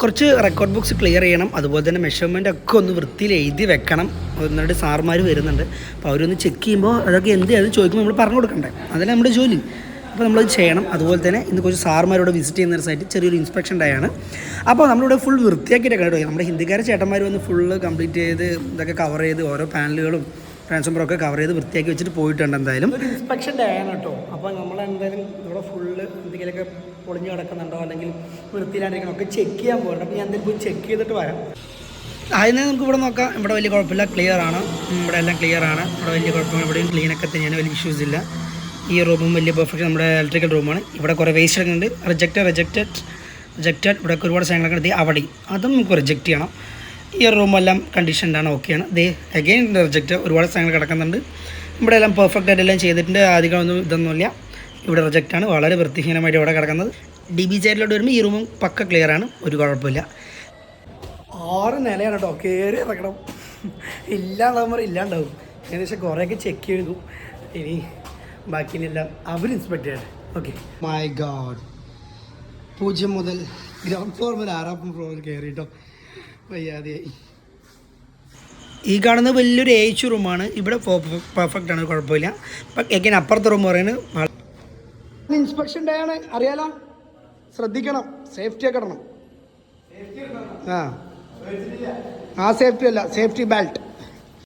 കുറച്ച് record books clear ചെയ്യണം. അതുപോലെ തന്നെ മെഷർമെൻ്റ് ഒക്കെ ഒന്ന് വൃത്തിയിൽ എഴുതി വെക്കണം. എന്നിട്ട് സാർമാർ വരുന്നുണ്ട്. അപ്പോൾ അവരൊന്ന് ചെക്ക് ചെയ്യുമ്പോൾ അതൊക്കെ എന്ത് അത് ചോദിക്കുമ്പോൾ നമ്മൾ പറഞ്ഞു കൊടുക്കണ്ടേ, അതല്ലേ നമ്മുടെ ജോലി. അപ്പോൾ നമ്മളത് ചെയ്യണം. അതുപോലെ തന്നെ ഇന്ന് കുറച്ച് സാർമാരോട് വിസിറ്റ് ചെയ്യുന്ന ഒരു സൈറ്റ് ചെറിയൊരു ഇൻസ്പെക്ഷൻ ഡേ ആണ്. അപ്പോൾ നമ്മളിവിടെ ഫുൾ വൃത്തിയാക്കിയിട്ടൊക്കെ കേട്ടോ. നമ്മുടെ ഹിന്ദിക്കാരെ ചേട്ടന്മാർ വന്ന് ഫുള്ള് കംപ്ലീറ്റ് ചെയ്ത് ഇതൊക്കെ കവർ ചെയ്ത് ഓരോ പാനലുകളും ട്രാൻസ്ഫോമറൊക്കെ കവർ ചെയ്ത് വൃത്തിയാക്കി വെച്ചിട്ട് പോയിട്ടുണ്ട്. എന്തായാലും ഒരു ഇൻസ്പെക്ഷൻ ഡേ ആണ് കേട്ടോ. അപ്പോൾ നമ്മളെന്തായാലും ഇവിടെ ഫുള്ള് എന്തെങ്കിലുമൊക്കെ പൊളിഞ്ഞ് കിടക്കുന്നുണ്ടോ അല്ലെങ്കിൽ വൃത്തിയിലാണ്ടിരിക്കണോ ഒക്കെ ചെക്ക് ചെയ്യാൻ പോകണം. അപ്പോൾ ഞാൻ എന്തെങ്കിലും പോയി ചെക്ക് ചെയ്തിട്ട് വരാം. അതിനെ നമുക്ക് ഇവിടെ നോക്കാം. ഇവിടെ വലിയ കുഴപ്പമില്ല, ക്ലിയർ ആണ്. ഇവിടെ എല്ലാം ക്ലിയർ ആണ്. ഇവിടെ വലിയ കുഴപ്പമില്ല. ഇവിടെയും ക്ലീനൊക്കെ തന്നെയാണ്, വലിയ ഇഷ്യൂസ് ഇല്ല. ഈ റൂമും വലിയ പെർഫെക്റ്റ് നമ്മുടെ ഇലക്ട്രിക്കൽ റൂമാണ്. ഇവിടെ കുറേ വേസ്റ്റ് ഒക്കെ ഉണ്ട്. റിജക്റ്റഡ് ഇവിടെയൊക്കെ ഒരുപാട് സാധനങ്ങളൊക്കെ ഉണ്ട്. അവിടെ അതും നമുക്ക് റിജക്റ്റ് ചെയ്യണം. ഈ റൂമെല്ലാം കണ്ടീഷൻഡാണ്, ഓക്കെയാണ്. അഗെയിൻ റിജക്റ്റ് ഒരുപാട് സാധനങ്ങൾ കിടക്കുന്നുണ്ട്. ഇവിടെ എല്ലാം പെർഫെക്റ്റ് ആയിട്ട് എല്ലാം ചെയ്തിട്ടുണ്ട്. അധികം ഒന്നും ഇതൊന്നുമില്ല. ഇവിടെ റിജക്റ്റാണ്, വളരെ വൃത്തിഹീനമായിട്ട് ഇവിടെ കിടക്കുന്നത്. DB സൈഡിലോട്ട് വരുമ്പോൾ ഈ റൂമും പക്ക ക്ലിയർ ആണ്, ഒരു കുഴപ്പമില്ല. 6 നിലയാണ് കേട്ടോ, കയറി ഇറക്കണം. ഇല്ലാണ്ടാവുമ്പോൾ ഇല്ലാണ്ടാവും. ഏകദേശം കുറേയൊക്കെ ചെക്ക് ചെയ്തു. ഇനി ബാക്കിയെല്ലാം അവർ ഇൻസ്പെക്ട് ചെയ്യണം. ഓക്കെ. മൈ ഗോഡ്, 0 മുതൽ ഗ്രൗണ്ട് ഫ്ലോർ മുതൽ 6ാം ഫ്ലോറിൽ കയറി കേട്ടോ. വയ്യാതെയായി. ഈ കാണുന്നത് വലിയൊരു ഏച്ച് റൂമാണ്. ഇവിടെ പെർഫെക്റ്റ് ആണ്, കുഴപ്പമില്ല. എങ്ങനെ അപ്പുറത്തെ റൂം പറയുന്നത് ഇൻസ്പെക്ഷൻ ഡേ ആണ്, അറിയാലോ. ശ്രദ്ധിക്കണം, സേഫ്റ്റി ഒക്കെ ഇടണം. ആ സേഫ്റ്റി അല്ല, സേഫ്റ്റി ബെൽറ്റ്.